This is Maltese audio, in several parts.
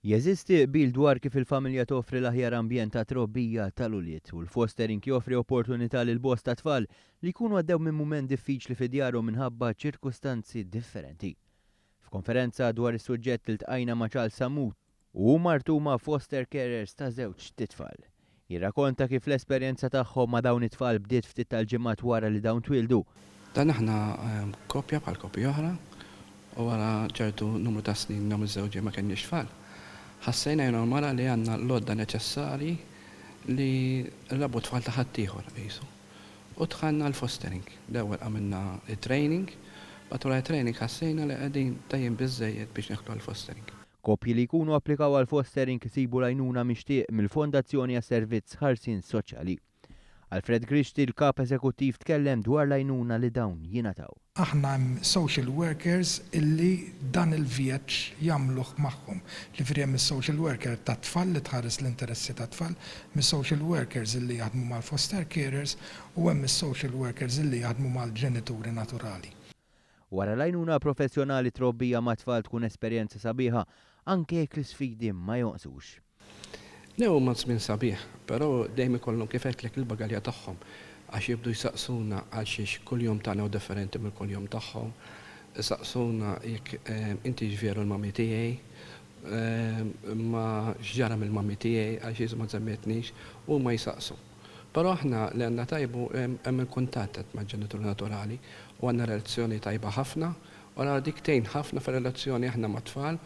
Jeżisti qbil dwar kif il-familja toffri l-aħjar ambjent ta' trobbija tal-uliet u l-fostering joffri opportunità lil bosta tfal li jkunu għaddew minn mument diffiċli fi djarhom minħabba ċirkustanzi differenti. F'konferenza dwar is-suġġett iltqajna ma' Charles Samut u martuma foster carers ta' żewġ titfal. Jirrakkonta kif l-esperjenza tagħhom ma' dawn it-tfal bdiet ftit tal-ġimgħat wara li dawn twildu. Dan aħna koppja bħal koppja oħra u wara ċertu numru ta' snin nam iż-żewġi ma kenniex tfal. Ħassejna normala li għandna l-lodda neċessari li rabu tfal ta' ħaddieħor qisu. U tħanna l-fostering. L-ewwel għamilna training, wara training ħassejna li qegħdin tajjin biżżejjed biex neħdu l-fostering. Koppji li jkunu applikaw għal fostering isibu l-għajnuna mixtieq mill-Fondazzjoni għas-Servizz Ħarsien Soċjali. Alfred Grixti, l-kap eżekuttiv, tkellem dwar l-għajnuna li dawn jingħataw. Aħna hemm social workers illi dan il-vjaġġ jagħmluh magħhom. Ġifieri hemm is-social worker tat-tfal li tħares l-interessi tat-tfal, mis-social workers illi jaħdmu mal-foster carers u hemm is-social workers illi jaħdmu mal-ġenituri naturali. Wara l-għajnuna professjonali trobbija ma' tfal tkun esperjenza sabiħa, anke jekk l-sfidi ma jonqsux. Lew ma żmien sabiħ, però dejjem ikollhom kif qedlek il-bagalja tagħhom għax jibdu jsaqsuna għal xiex kuljum tagħna u differenti mill kuljum tagħhom. Saqsuna jekk inti ġvieru l-mami tiegħi, ma x'ġara mill-mami tiegħi għal xiex ma żammetniex u ma jsaqsu. Però aħna li għandna tajbu hemm il-kuntatt mal-ġenituri naturali u għandna relazzjoni tajba ħafna u għandna diktejn ħafna fir-relazzjoni aħna mat-tfal.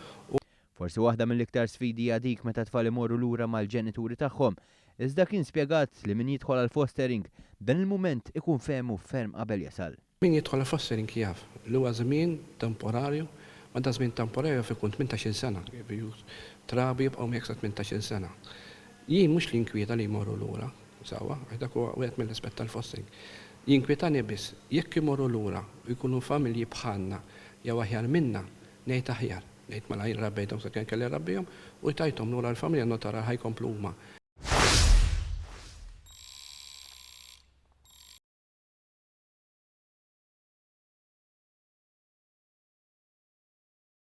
Forsi waħda mill-iktar sfidi dik meta tfal imorru lura mal-ġenituri tagħhom, iżda kien spjegat li min jidħol għal fostering dan il-mument ikun fehmu ferm qabel jasal. Min jidħol għal fostering jaf li huwa żmien temporarju, ma da żmien temporarju fikun 18 sena, trabi jibqgħu jekk sa 18 sena. Jien mhux li inkwieta li jmorru lura, sawa, dak huwa wieħed mill-aspett tal-fostering. Jinkwetani biss jekk imorru lura u jkunu familji bħalna jew aħjar minna ngħid aħjar. Ngħid mela jien rabbejthom sakemm kelli rabbihom u tajthom lura l-familja notara ħajkomplu huma.